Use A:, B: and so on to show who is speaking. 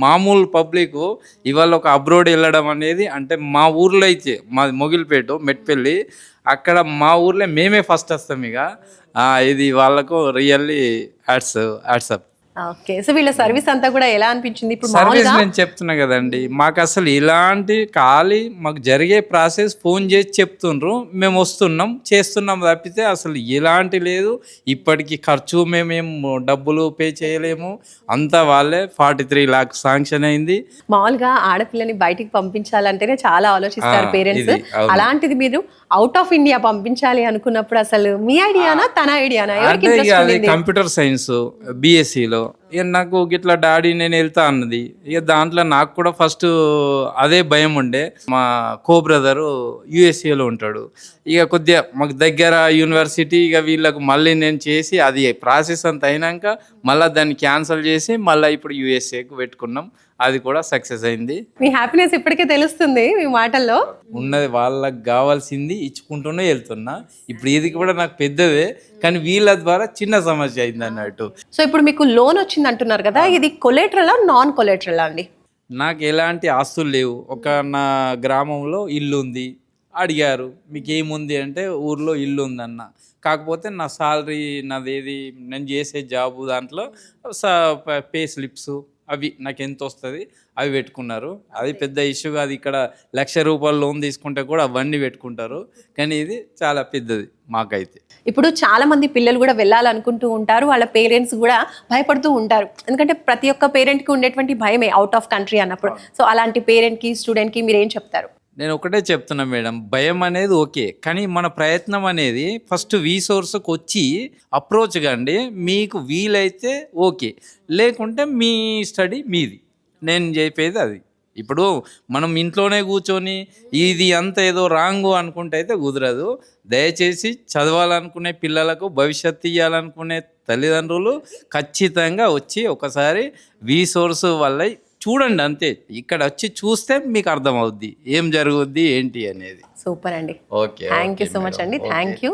A: మామూలు పబ్లిక్ ఇవాళ ఒక అబ్రోడ్ వెళ్ళడం అనేది అంటే మా ఊర్లో అయితే మాది మొగిలిపేట మెట్పల్లి అక్కడ మా ఊర్లో మేమే ఫస్ట్ వస్తాం ఇక ఇది వాళ్ళకు రియల్లీ యాడ్సప్.
B: ఓకే. సో వీళ్ళ సర్వీస్ అంతా కూడా ఎలా అనిపించింది? ఇప్పుడు
A: సర్వీస్
B: మామూలుగా
A: నేను చెప్తున్నా కదండి, మాకు అసలు ఇలాంటి మాకు జరిగే ప్రాసెస్ ఫోన్ చేసి చెప్తుండ్రు, మేము వస్తున్నాం చేస్తున్నాం తప్పితే అసలు ఎలాంటి లేదు. ఇప్పటికి ఖర్చు మేమేం డబ్బులు పే చేయలేము, అంతా వాళ్ళే 43 lakhs శాంక్షన్ అయింది.
B: మామూలుగా ఆడపిల్లని బయటికి పంపించాలంటేనే చాలా ఆలోచిస్తారు పేరెంట్స్.
A: ఇది అవును.
B: అలాంటిది మీరు అవుట్ ఆఫ్ ఇండియా పంపించాలి అనుకున్నప్పుడు అసలు మీ ఐడియానా తన ఐడియానా? ఎవరికి
A: అంటే ఇక
B: ఇంట్రెస్ట్
A: అది
B: ఉండింది?
A: కంప్యూటర్ సైన్స్ బీఎస్సీలో ఇక నాకు గిట్లా డాడీ నేను వెళ్తా అన్నది. ఇక దాంట్లో నాకు కూడా ఫస్ట్ అదే భయం ఉండే. మా కో బ్రదరు యుఎస్ఏలో ఉంటాడు, ఇక కొద్దిగా మాకు దగ్గర యూనివర్సిటీ, ఇక వీళ్ళకు మళ్ళీ నేను చేసి అది ప్రాసెస్ అంత అయినాక మళ్ళీ దాన్ని క్యాన్సిల్ చేసి మళ్ళీ ఇప్పుడు యుఎస్ఏకు పెట్టుకున్నాం. అది కూడా సక్సెస్ అయింది.
B: మీ హ్యాపీనెస్ ఇప్పటికే తెలుస్తుంది మీ మాటల్లో.
A: ఉన్నది వాళ్ళకి కావాల్సింది ఇచ్చుకుంటూనే వెళ్తున్నా. ఇప్పుడు ఇది కూడా నాకు పెద్దదే, కానీ వీళ్ళ ద్వారా చిన్న సమస్య అయింది అన్నట్టు.
B: సో ఇప్పుడు మీకు లోన్ వచ్చింది అంటున్నారు కదా, ఇది కొలేటరలా నాన్ కొలేటరలా అండి?
A: నాకు ఎలాంటి ఆస్తులు లేవు. ఒక నా గ్రామంలో ఇల్లు ఉంది. అడిగారు మీకు ఏముంది అంటే ఊర్లో ఇల్లు ఉందన్న. కాకపోతే నా సాలరీ నాదేది నేను చేసే జాబు దాంట్లో పే స్లిప్స్ అవి నాకు ఎంత వస్తుంది అవి పెట్టుకున్నారు. అది పెద్ద ఇష్యూ కాదు. ఇక్కడ ₹1,00,000 లోన్ తీసుకుంటే కూడా అవన్నీ పెట్టుకుంటారు, కానీ ఇది చాలా పెద్దది మాకైతే.
B: ఇప్పుడు చాలా మంది పిల్లలు కూడా వెళ్ళాలనుకుంటూ ఉంటారు, వాళ్ళ పేరెంట్స్ కూడా భయపడుతూ ఉంటారు. ఎందుకంటే ప్రతి ఒక్క పేరెంట్కి ఉండేటువంటి భయమే అవుట్ ఆఫ్ కంట్రీ అన్నప్పుడు. సో అలాంటి పేరెంట్కి స్టూడెంట్కి మీరు ఏం చెప్తారు?
A: నేను ఒకటే చెప్తున్నా మేడం, భయం అనేది ఓకే, కానీ మన ప్రయత్నం అనేది ఫస్ట్ సోర్స్కి వచ్చి అప్రోచ్ కండి. మీకు వీలైతే ఓకే, లేకుంటే మీ స్టడీ మీది. నేను చెప్పేది అది. ఇప్పుడు మనం ఇంట్లోనే కూర్చొని ఇది అంత ఏదో రాంగు అనుకుంటే అయితే కుదరదు. దయచేసి చదవాలనుకునే పిల్లలకు భవిష్యత్తు ఇవ్వాలనుకునే తల్లిదండ్రులు ఖచ్చితంగా వచ్చి ఒకసారి సోర్స్ వల్ల చూడండి అంతే. ఇక్కడ వచ్చి చూస్తే మీకు అర్థమవుద్ది ఏం జరుగుద్ది ఏంటి అనేది.
B: సూపర్ అండి.
A: Okay,
B: thank you so much అండి. Thank you.